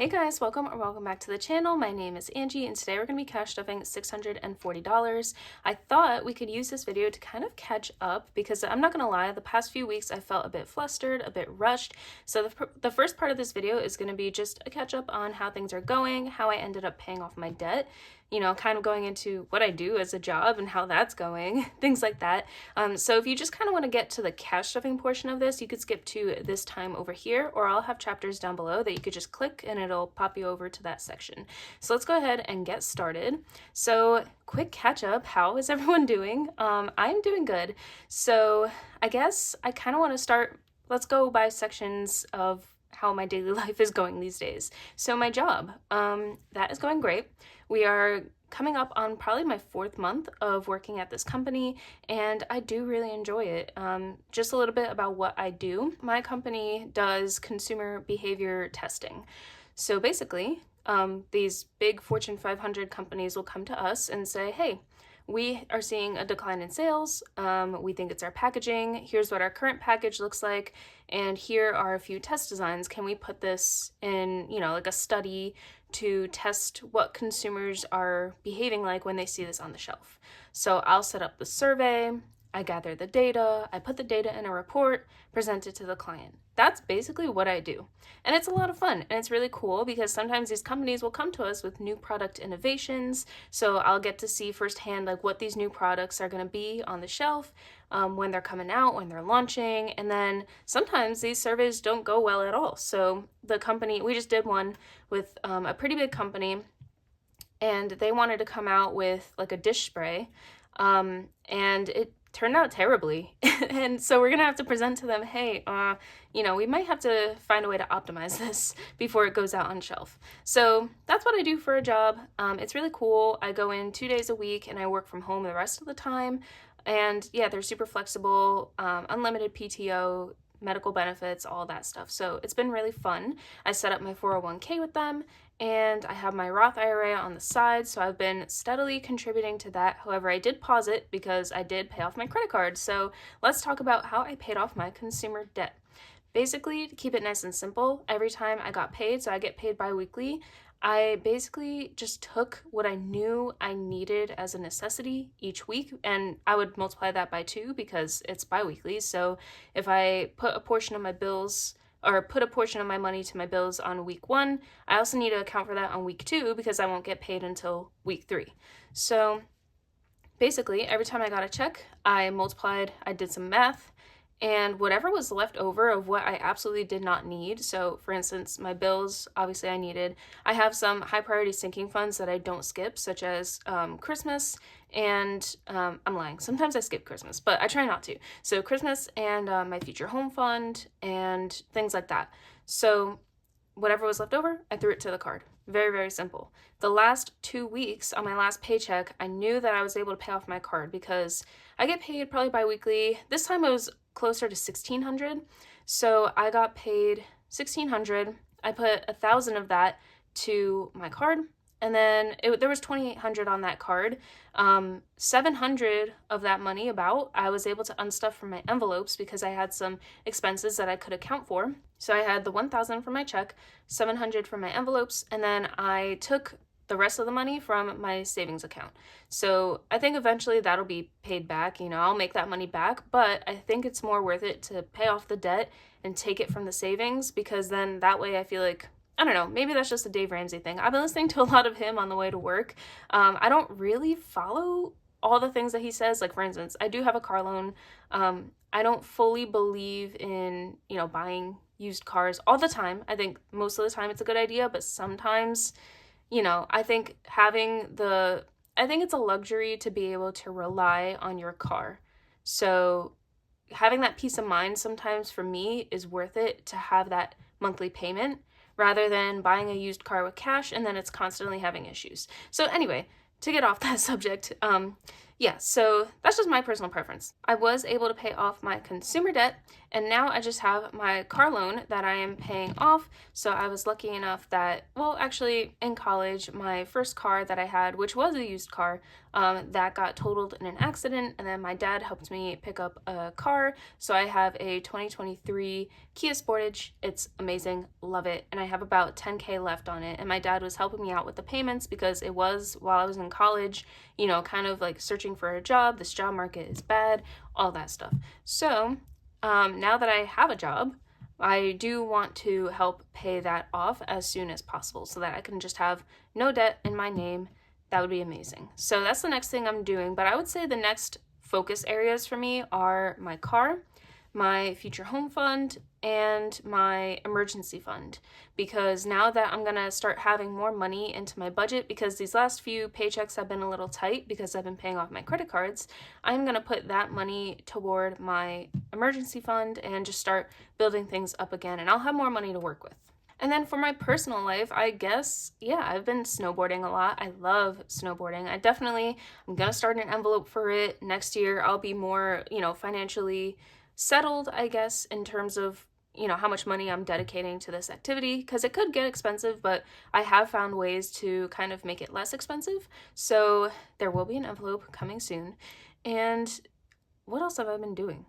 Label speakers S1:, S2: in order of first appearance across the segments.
S1: Hey guys, welcome or welcome back to the channel. My name is Angie and today we're going to be cash stuffing $640. I thought we could use this video to kind of catch up because I'm not going to lie, the past few weeks I felt a bit flustered, a bit rushed. So the first part of this video is going to be just a catch up on how things are going, how I ended up paying off my debt, you know, kind of going into what I do as a job and how that's going, things like that. So if you just kind of want to get to the cash stuffing portion of this, you could skip to this time over here, or I'll have chapters down below that you could just click and it'll pop you over to that section. So let's go ahead and get started. So quick catch up, how is everyone doing? I'm doing good. So I guess I kind of want to start, let's go by sections of how my daily life is going these days. So my job, that is going great. We are coming up on probably my 4th month of working at this company, and I do really enjoy it. Just a little bit about what I do. My company does consumer behavior testing. So basically, these big Fortune 500 companies will come to us and say, hey, we are seeing a decline in sales. We think it's our packaging. Here's what our current package looks like. And here are a few test designs. Can we put this in, you know, like a study to test what consumers are behaving like when they see this on the shelf? So I'll set up the survey. I gather the data, I put the data in a report, present it to the client. That's basically what I do. And it's a lot of fun, and it's really cool because sometimes these companies will come to us with new product innovations, so I'll get to see firsthand like what these new products are going to be on the shelf, when they're coming out, when they're launching, and then sometimes these surveys don't go well at all. So the company, we just did one with a pretty big company, and they wanted to come out with like a dish spray, and it turned out terribly. And so we're gonna have to present to them, hey, you know, we might have to find a way to optimize this before it goes out on shelf. So that's what I do for a job. It's really cool. I go in 2 days a week and I work from home the rest of the time. And yeah, they're super flexible, unlimited PTO, medical benefits, all that stuff. So it's been really fun. I set up my 401k with them, and I have my Roth IRA on the side, so I've been steadily contributing to that. However, I did pause it because I did pay off my credit card. So let's talk about how I paid off my consumer debt. Basically, to keep it nice and simple, every time I got paid, so I get paid bi-weekly, I basically just took what I knew I needed as a necessity each week, and I would multiply that by 2 because it's bi-weekly. So if I put a portion of my bills or put a portion of my money to my bills on week 1, I also need to account for that on week 2 because I won't get paid until week 3. So basically, every time I got a check, I multiplied, I did some math, and whatever was left over of what I absolutely did not need. So for instance, my bills, obviously I have some high priority sinking funds that I don't skip, such as Christmas and, I'm lying, sometimes I skip Christmas, but I try not to. So Christmas and my future home fund and things like that. So whatever was left over, I threw it to the card. Very, very simple. The last 2 weeks on my last paycheck, I knew that I was able to pay off my card because I get paid probably bi-weekly. This time it was closer to $1,600. So I got paid $1,600. I put 1,000 of that to my card, and then there was $2,800 on that card. 700 of that money I was able to unstuff from my envelopes because I had some expenses that I could account for. So I had the 1,000 from my check, 700 from my envelopes, and then I took the rest of the money from my savings account. So I think eventually that'll be paid back. You know, I'll make that money back, but I think it's more worth it to pay off the debt and take it from the savings, because then that way I feel like, I don't know, maybe that's just a Dave Ramsey thing. I've been listening to a lot of him on the way to work. I don't really follow all the things that he says. Like, for instance, I do have a car loan. I don't fully believe in, you know, buying used cars all the time. I think most of the time it's a good idea, but sometimes, you know, I think it's a luxury to be able to rely on your car. So having that peace of mind sometimes for me is worth it, to have that monthly payment rather than buying a used car with cash and then it's constantly having issues. So anyway, to get off that subject, yeah, so that's just my personal preference. I was able to pay off my consumer debt, and now I just have my car loan that I am paying off. So I was lucky enough that, well, actually in college, my first car that I had, which was a used car, that got totaled in an accident, and then my dad helped me pick up a car. So I have a 2023 Kia Sportage. It's amazing, love it, and I have about 10K left on it. And my dad was helping me out with the payments because it was while I was in college, kind of like searching for a job. This job market is bad, all that stuff. So now that I have a job, I do want to help pay that off as soon as possible so that I can just have no debt in my name. That would be amazing. So that's the next thing I'm doing. But I would say the next focus areas for me are my car, my future home fund, and my emergency fund, because now that I'm gonna start having more money into my budget, because these last few paychecks have been a little tight because I've been paying off my credit cards, I'm gonna put that money toward my emergency fund and just start building things up again, and I'll have more money to work with. And then for my personal life, I guess, yeah, I've been snowboarding a lot. I love snowboarding. I'm gonna start an envelope for it next year. I'll be more, financially settled, I guess, in terms of how much money I'm dedicating to this activity, because it could get expensive, but I have found ways to kind of make it less expensive. So there will be an envelope coming soon. And what else have I been doing?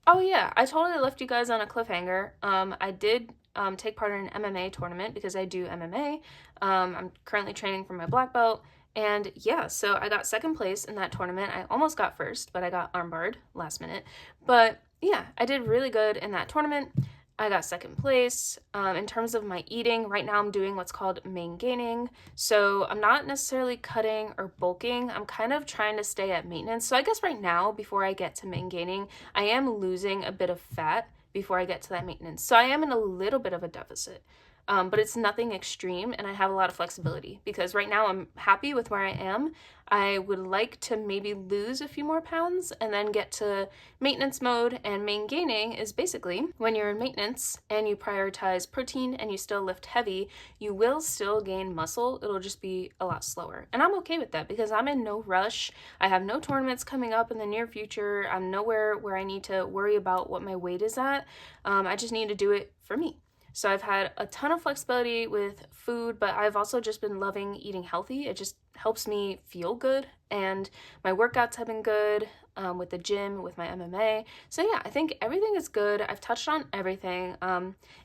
S1: Oh yeah, I totally left you guys on a cliffhanger. I did take part in an MMA tournament because I do MMA. I'm currently training for my black belt. And yeah, so I got second place in that tournament. I almost got first, but I got armbarred last minute. But yeah, I did really good in that tournament. I got second place. In terms of my eating, right now I'm doing what's called main gaining. So I'm not necessarily cutting or bulking. I'm kind of trying to stay at maintenance. So I guess right now, before I get to main gaining, I am losing a bit of fat before I get to that maintenance. So I am in a little bit of a deficit. But it's nothing extreme, and I have a lot of flexibility because right now I'm happy with where I am. I would like to maybe lose a few more pounds and then get to maintenance mode, and main gaining is basically when you're in maintenance and you prioritize protein and you still lift heavy, you will still gain muscle. It'll just be a lot slower. And I'm okay with that because I'm in no rush. I have no tournaments coming up in the near future. I'm nowhere where I need to worry about what my weight is at. I just need to do it for me. So I've had a ton of flexibility with food, but I've also just been loving eating healthy. It just helps me feel good, and my workouts have been good with the gym, with my MMA. So yeah, I think everything is good. I've touched on everything.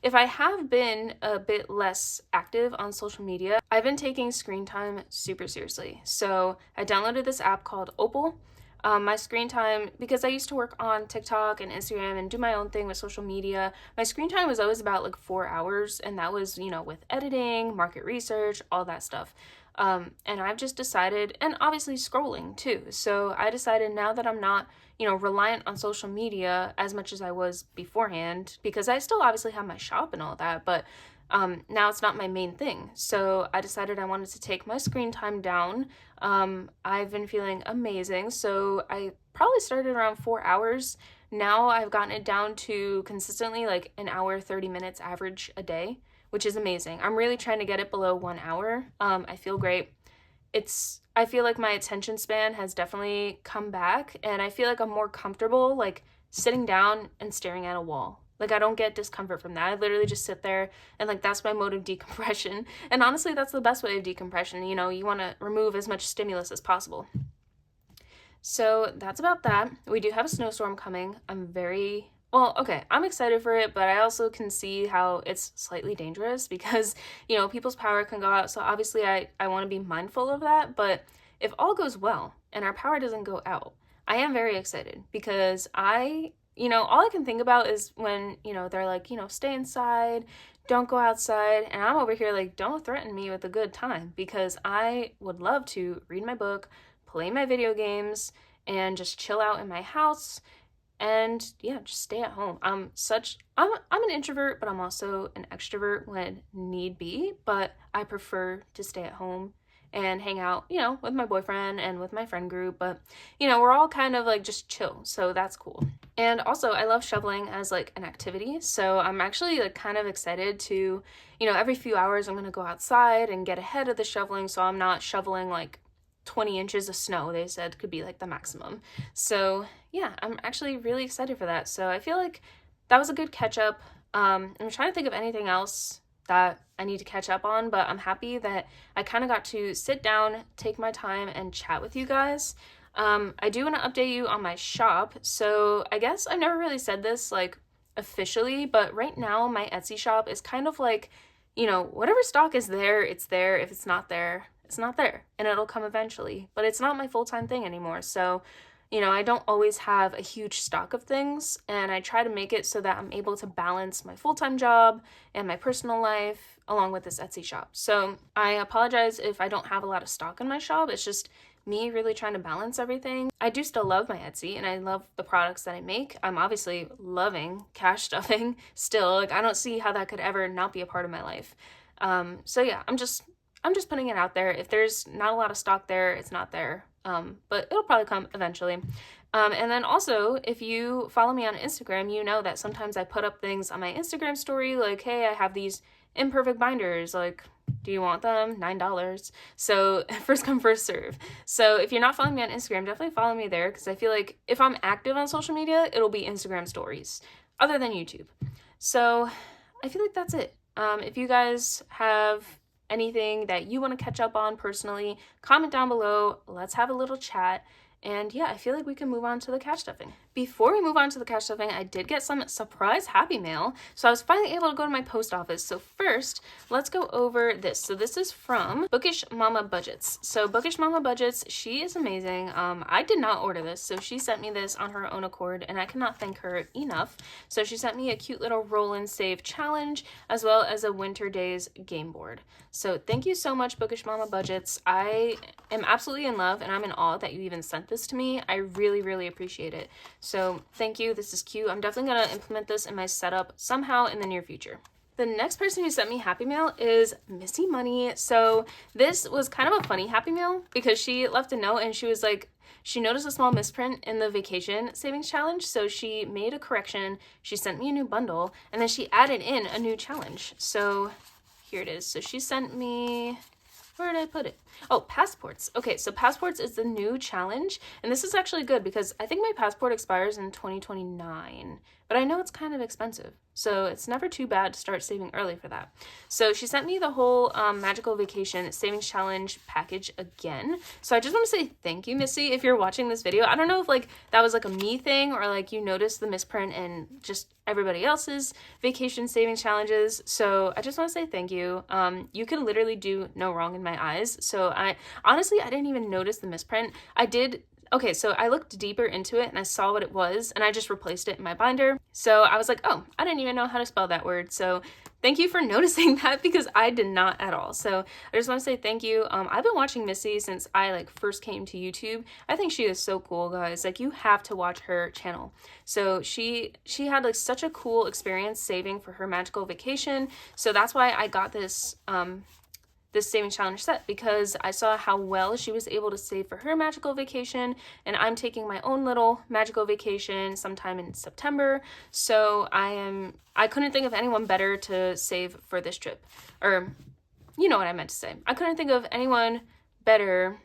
S1: If I have been a bit less active on social media, I've been taking screen time super seriously. So I downloaded this app called Opal. My screen time, because I used to work on TikTok and Instagram and do my own thing with social media, my screen time was always about like 4 hours, and that was, with editing, market research, all that stuff. And I've just decided, and obviously scrolling too. So I decided now that I'm not, reliant on social media as much as I was beforehand, because I still obviously have my shop and all that, but now it's not my main thing. So I decided I wanted to take my screen time down. I've been feeling amazing. So I probably started around 4 hours. Now I've gotten it down to consistently like an hour, 30 minutes average a day, which is amazing. I'm really trying to get it below 1 hour. I feel great. I feel like my attention span has definitely come back, and I feel like I'm more comfortable like sitting down and staring at a wall. Like, I don't get discomfort from that. I literally just sit there, and like that's my mode of decompression. And honestly, that's the best way of decompression. You want to remove as much stimulus as possible. So that's about that. We do have a snowstorm coming. I'm excited for it, but I also can see how it's slightly dangerous because, people's power can go out. So obviously I want to be mindful of that. But if all goes well and our power doesn't go out, I am very excited because all I can think about is when, they're like, stay inside, don't go outside. And I'm over here like, don't threaten me with a good time, because I would love to read my book, play my video games, and just chill out in my house. And yeah, just stay at home. I'm an introvert, but I'm also an extrovert when need be, but I prefer to stay at home and hang out, with my boyfriend and with my friend group. But, we're all kind of like just chill. So that's cool. And also I love shoveling as like an activity. So I'm actually like kind of excited to, every few hours I'm going to go outside and get ahead of the shoveling. So I'm not shoveling like 20 inches of snow, they said could be like the maximum. So yeah, I'm actually really excited for that. So I feel like that was a good catch up. I'm trying to think of anything else that I need to catch up on, but I'm happy that I kind of got to sit down, take my time, and chat with you guys. I do want to update you on my shop. So I guess I've never really said this like officially, but right now my Etsy shop is kind of like, you know, whatever stock is there, it's there. If it's not there, it's not there, and it'll come eventually. But it's not my full-time thing anymore. So, you know, I don't always have a huge stock of things, and I try to make it so that I'm able to balance my full-time job and my personal life along with this Etsy shop. So I apologize if I don't have a lot of stock in my shop. It's just me really trying to balance everything. I do still love my Etsy, and I love the products that I make. I'm obviously loving cash stuffing still. Like, I don't see how that could ever not be a part of my life. So yeah, I'm just putting it out there. If there's not a lot of stock there, it's not there. But it'll probably come eventually. And then also, if you follow me on Instagram, you know that sometimes I put up things on my Instagram story like, hey, I have these imperfect binders, like, do you want them? $9. So first come, first serve. So if you're not following me on Instagram, definitely follow me there, because I feel like if I'm active on social media, it'll be Instagram stories other than YouTube. So I feel like that's it. If you guys have anything that you want to catch up on personally, comment down below. Let's have a little chat. And yeah, I feel like we can move on to the cash stuffing. Before we move on to the cash stuffing, I did get some surprise happy mail. So I was finally able to go to my post office. So first, let's go over this. So this is from Bookish Mama Budgets. So Bookish Mama Budgets, she is amazing. I did not order this. So she sent me this on her own accord, and I cannot thank her enough. So she sent me a cute little roll and save challenge, as well as a Winter Days game board. So thank you so much, Bookish Mama Budgets. I am absolutely in love, and I'm in awe that you even sent this to me. I really, really appreciate it. So thank you. This is cute. I'm definitely going to implement this in my setup somehow in the near future. The next person who sent me Happy Mail is Missy Money. So this was kind of a funny Happy Mail because she left a note and she was like, she noticed a small misprint in the vacation savings challenge. So she made a correction. She sent me a new bundle and then she added in a new challenge. So here it is. So she sent me, where did I put it? Oh, passports. Okay, so passports is the new challenge. And this is actually good because I think my passport expires in 2029. But I know it's kind of expensive. So it's never too bad to start saving early for that. So she sent me the whole Magical Vacation Savings Challenge package again. So I just want to say thank you, Missy, if you're watching this video. I don't know if like that was like a me thing or like you noticed the misprint in just everybody else's vacation savings challenges. So I just want to say thank you. You can literally do no wrong in my eyes. So I didn't even notice the misprint. Okay, so I looked deeper into it and I saw what it was and I just replaced it in my binder. So I was like, oh, I didn't even know how to spell that word. So thank you for noticing that because I did not at all. So I just want to say thank you. I've been watching Missy since I like first came to YouTube. I think she is so cool, guys. Like, you have to watch her channel. So she had like such a cool experience saving for her magical vacation. So that's why I got this this savings challenge set, because I saw how well she was able to save for her magical vacation, and I'm taking my own little magical vacation sometime in September. So I couldn't think of anyone better to save for this trip. Or, you know what I meant to say. I couldn't think of anyone better.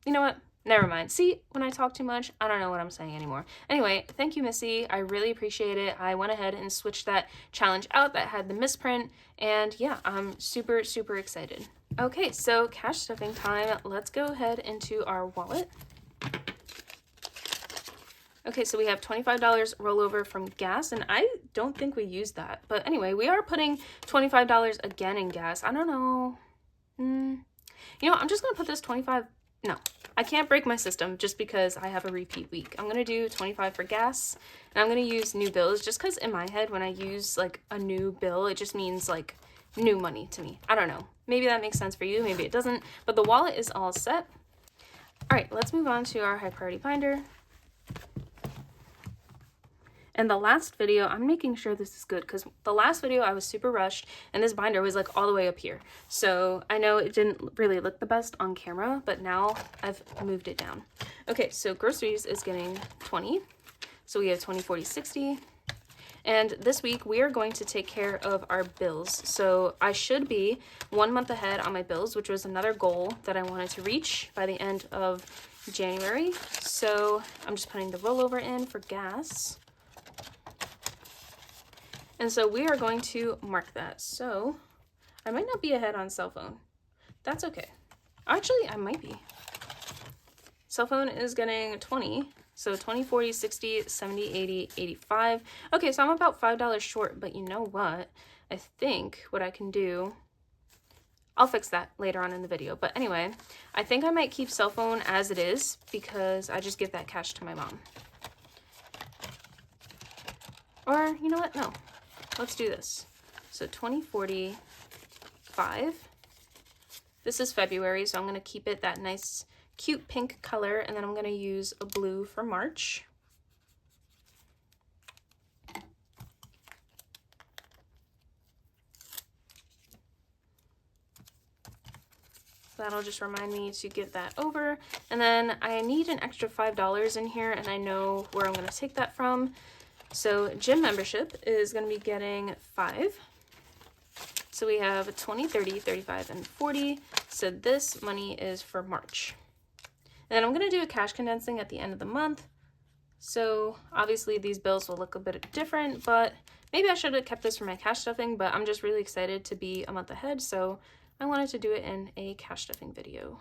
S1: You know what? Never mind. See, when I talk too much, I don't know what I'm saying anymore. Anyway, thank you, Missy. I really appreciate it. I went ahead and switched that challenge out that had the misprint. And yeah, I'm super, super excited. Okay, so cash stuffing time. Let's go ahead into our wallet. Okay, so we have $25 rollover from gas, and I don't think we used that. But anyway, we are putting $25 again in gas. I don't know. You know, I'm just going to put this 25. No, I can't break my system just because I have a repeat week. I'm going to do 25 for gas, and I'm going to use new bills just because in my head, when I use like a new bill, it just means like new money to me. I don't know. Maybe that makes sense for you. Maybe it doesn't, but the wallet is all set. All right, let's move on to our high priority binder. And the last video, I'm making sure this is good because the last video I was super rushed and this binder was like all the way up here. So I know it didn't really look the best on camera, but now I've moved it down. Okay, so groceries is getting 20. So we have 20, 40, 60. And this week we are going to take care of our bills. So I should be 1 month ahead on my bills, which was another goal that I wanted to reach by the end of January. So I'm just putting the rollover in for gas. And so we are going to mark that. So I might not be ahead on cell phone. That's okay. Actually, I might be. Cell phone is getting 20. So 20, 40, 60, 70, 80, 85. Okay, so I'm about $5 short, but you know what? I think what I can do, I'll fix that later on in the video. But anyway, I think I might keep cell phone as it is because I just give that cash to my mom. Or, you know what? No. Let's do this. So 20, 40, 5. This is February, so I'm going to keep it that nice, cute pink color, and then I'm going to use a blue for March. That'll just remind me to give that over. And then I need an extra $5 in here, and I know where I'm going to take that from. So gym membership is going to be getting 5. So we have 20, 30, 35, and 40. So this money is for March. And then I'm going to do a cash condensing at the end of the month. So obviously these bills will look a bit different, but maybe I should have kept this for my cash stuffing, but I'm just really excited to be a month ahead. So I wanted to do it in a cash stuffing video.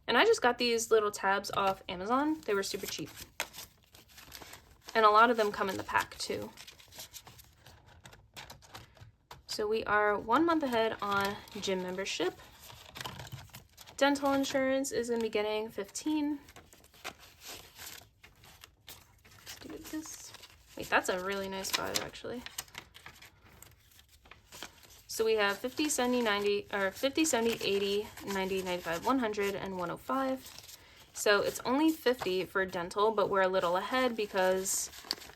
S1: And I just got these little tabs off Amazon. They were super cheap. And a lot of them come in the pack too. So we are 1 month ahead on gym membership. Dental insurance is going to be getting 15. Let's do this. Wait, that's a really nice 5 actually. So we have 50, 70, 90, or 50, 70, 80, 90, 95, 100, and 105. So it's only 50 for dental, but we're a little ahead because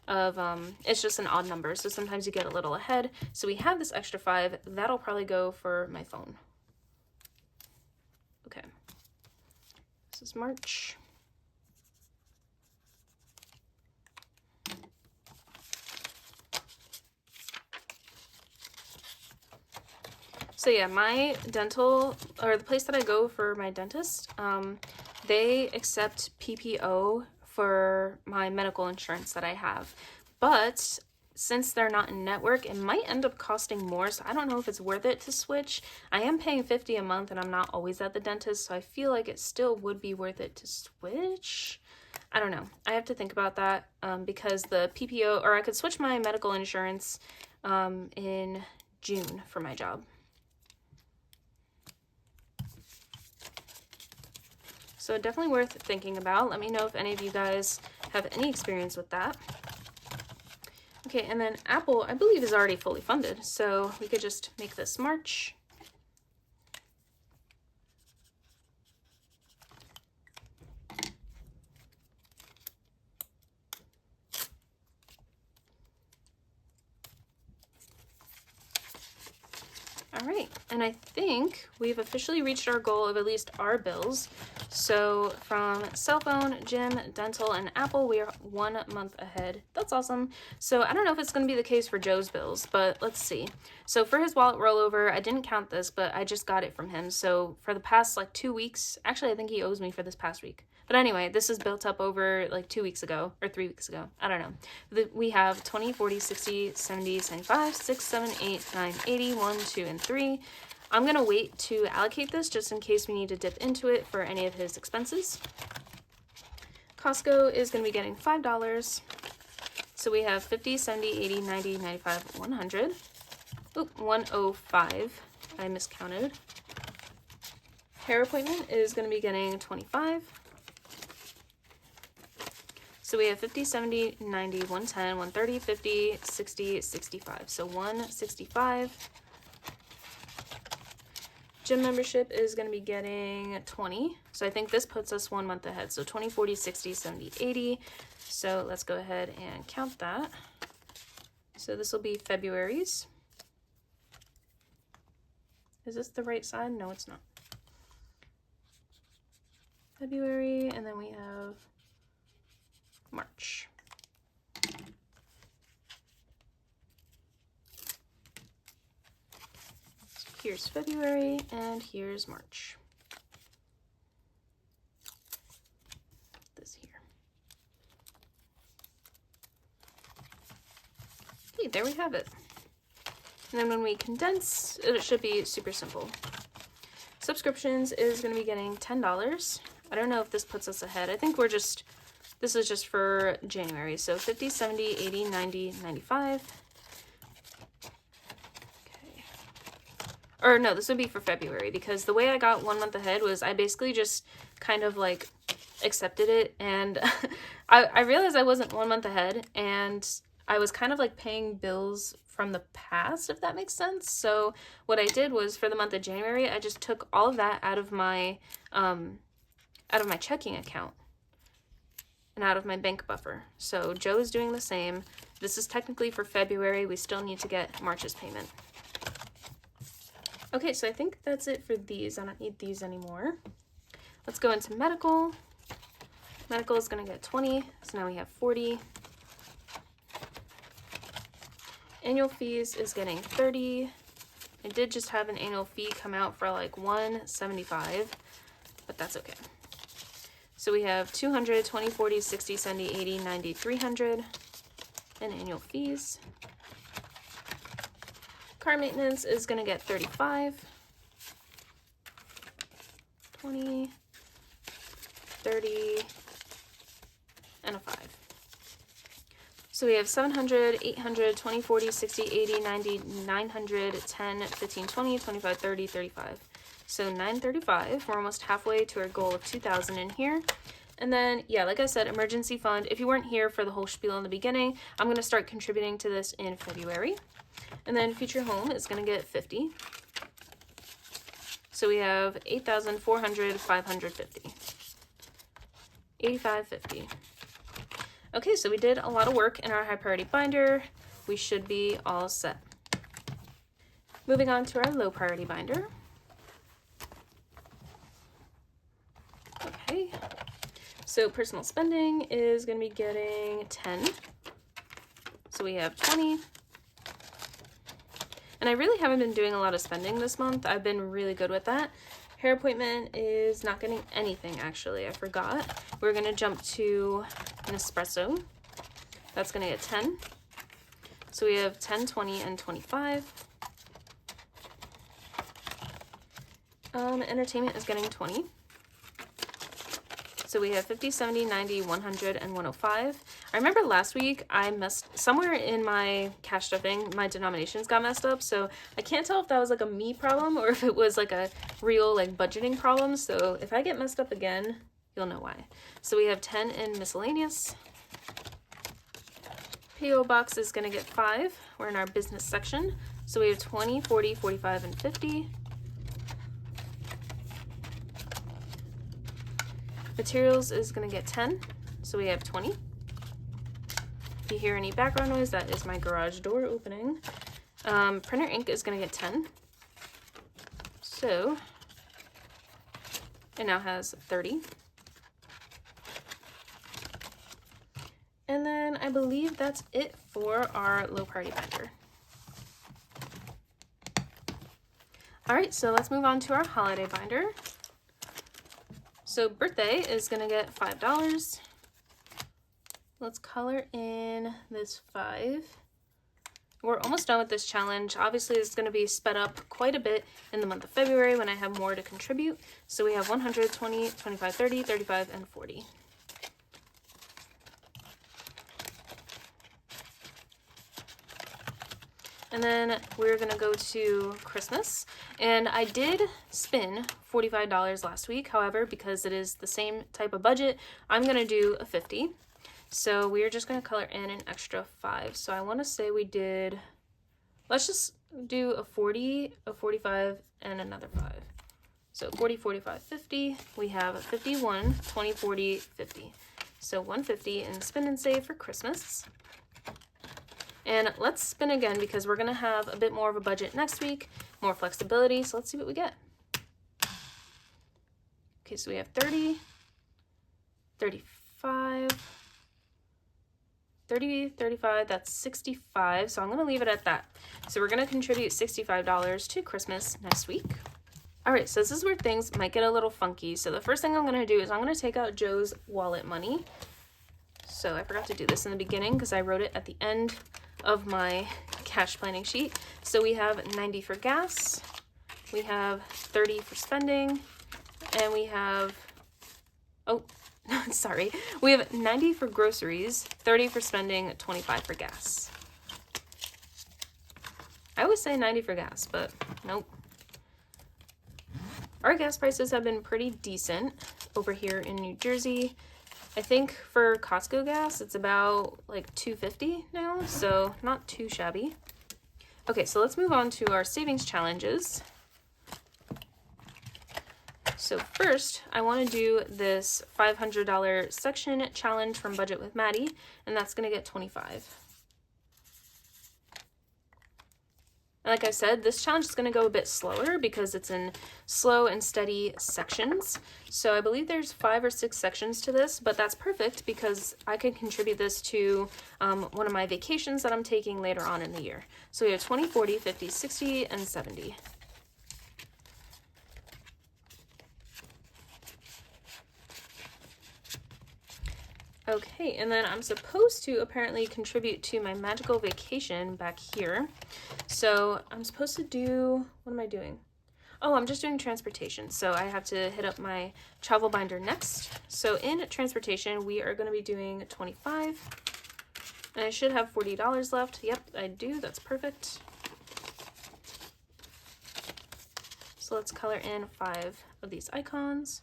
S1: of, it's just an odd number. So sometimes you get a little ahead. So we have this extra 5. That'll probably go for my phone. Okay. This is March. So yeah, my dental, or the place that I go for my dentist, they accept PPO for my medical insurance that I have. But since they're not in network, it might end up costing more, so I don't know if it's worth it to switch. I am paying $50 a month and I'm not always at the dentist, so I feel like it still would be worth it to switch. I don't know. I have to think about that because the PPO, or I could switch my medical insurance in June for my job. So definitely worth thinking about. Let me know if any of you guys have any experience with that. Okay, and then Apple, I believe, is already fully funded, so we could just make this March. All right, and I think we've officially reached our goal of at least our bills. So from cell phone, gym, dental, and Apple, we are 1 month ahead. That's awesome. So I don't know if it's going to be the case for Joe's bills, but let's see. So for his wallet rollover, I didn't count this, but I just got it from him. So for the past like 2 weeks, actually I think he owes me for this past week. But anyway, this is built up over like 2 weeks ago or 3 weeks ago. I don't know. We have 20, 40, 60, 70, 75, 6, 7, 8, 9, 80, 1, 2, and 3. I'm going to wait to allocate this just in case we need to dip into it for any of his expenses. Costco is going to be getting $5. So we have 50, 70, 80, 90, 95, 100. Oop, 105. I miscounted. Hair appointment is going to be getting 25. So we have 50, 70, 90, 110, 130, 50, 60, 65. So 165. Gym membership is going to be getting 20. So I think this puts us 1 month ahead. So 20, 40, 60, 70, 80. So let's go ahead and count that. So this will be February's. Is this the right side? No, it's not. February, and then we have March. So here's February and here's March. This here. Okay, there we have it. And then when we condense, it should be super simple. Subscriptions is going to be getting $10. I don't know if this puts us ahead. I think this is just for January. So 50, 70, 80, 90, 95. Okay. Or no, this would be for February, because the way I got 1 month ahead was I basically just kind of like accepted it, and I realized I wasn't 1 month ahead, and I was kind of like paying bills from the past, if that makes sense. So what I did was for the month of January, I just took all of that out of my checking account and out of my bank buffer. So Joe is doing the same. This is technically for February. We still need to get March's payment. Okay, so I think that's it for these. I don't need these anymore. Let's go into medical. Medical is going to get 20, so now we have 40. Annual fees is getting 30. I did just have an annual fee come out for like $175, but that's okay. So we have 200, 20, 40, 60, 70, 80, 90, 300 in annual fees. Car maintenance is going to get 35, 20, 30, and a 5. So we have 700, 800, 20, 40, 60, 80, 90, 900, 10, 15, 20, 25, 30, 35. So 935, we're almost halfway to our goal of 2,000 in here. And then, yeah, like I said, emergency fund. If you weren't here for the whole spiel in the beginning, I'm going to start contributing to this in February. And then future home is going to get 50. So we have 8,400, 550. 85.50. Okay, so we did a lot of work in our high priority binder. We should be all set. Moving on to our low priority binder. Okay, so personal spending is going to be getting 10. So we have 20. And I really haven't been doing a lot of spending this month. I've been really good with that. Hair appointment is not getting anything, actually. I forgot. We're going to jump to an espresso. That's going to get 10. So we have 10, 20, and 25. Entertainment is getting 20. So we have 50, 70, 90, 100, and 105. I remember last week I somewhere in my cash stuffing, my denominations got messed up. So I can't tell if that was like a me problem or if it was like a real like budgeting problem. So if I get messed up again, you'll know why. So we have 10 in miscellaneous. PO box is going to get 5. We're in our business section. So we have 20, 40, 45, and 50. Materials is going to get 10, so we have 20. If you hear any background noise, that is my garage door opening. Printer ink is going to get 10. So it now has 30. And then I believe that's it for our low priority binder. All right, so let's move on to our holiday binder. So birthday is going to get $5. Let's color in this 5. We're almost done with this challenge. Obviously, it's going to be sped up quite a bit in the month of February when I have more to contribute. So we have 100, 20, 25, 30, 35, and 40. And then we're going to go to Christmas. And I did spin $45 last week. However, because it is the same type of budget, I'm going to do a 50. So we're just going to color in an extra 5. So I want to say we did, let's just do a 40, a 45, and another 5. So 40, 45, 50. We have a 51, 20, 40, 50. So 150 in spin and save for Christmas. And let's spin again because we're going to have a bit more of a budget next week, more flexibility. So let's see what we get. Okay, so we have 30, 35, 30, 35, that's 65. So I'm going to leave it at that. So we're going to contribute $65 to Christmas next week. All right, so this is where things might get a little funky. So the first thing I'm going to do is I'm going to take out Joe's wallet money. So I forgot to do this in the beginning because I wrote it at the end of my cash planning sheet. So we have 90 for gas, we have 30 for spending, and we have, oh, sorry, we have 90 for groceries, 30 for spending, 25 for gas. I always say 90 for gas, but nope. Our gas prices have been pretty decent over here in New Jersey. I think for Costco gas, it's about like $2.50 now, so not too shabby. Okay, so let's move on to our savings challenges. So first, I want to do this $500 section challenge from Budget with Maddie, and that's going to get 25. Like I said, this challenge is going to go a bit slower because it's in slow and steady sections. So I believe there's 5 or 6 sections to this, but that's perfect because I can contribute this to one of my vacations that I'm taking later on in the year. So we have 20, 40, 50, 60, and 70. Okay, and then I'm supposed to apparently contribute to my magical vacation back here. So I'm supposed to do, what am I doing? Oh, I'm just doing transportation. So I have to hit up my travel binder next. So in transportation, we are going to be doing 25. And I should have $40 left. Yep, I do. That's perfect. So let's color in 5 of these icons.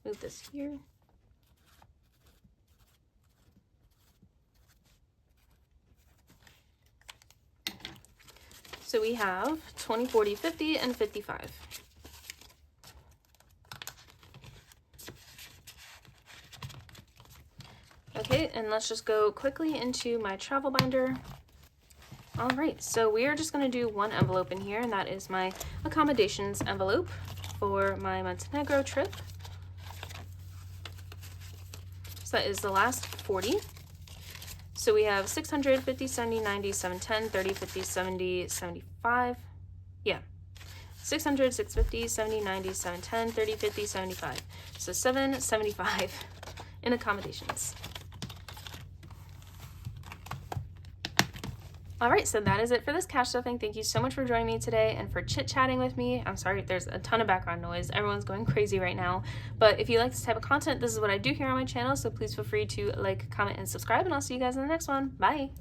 S1: Move this here. So we have 20, 40, 50, and 55. Okay, and let's just go quickly into my travel binder. All right, so we are just going to do one envelope in here, and that is my accommodations envelope for my Montenegro trip. So that is the last 40. So we have 600, 50, 70, 90, 710, 30, 50, 70, 75. Yeah. 600, 650, 70, 90, 710, 30, 50, 75. So 775 in accommodations. All right, so that is it for this cash stuffing. Thank you so much for joining me today and for chit-chatting with me. I'm sorry, there's a ton of background noise. Everyone's going crazy right now. But if you like this type of content, this is what I do here on my channel. So please feel free to like, comment, and subscribe. And I'll see you guys in the next one. Bye.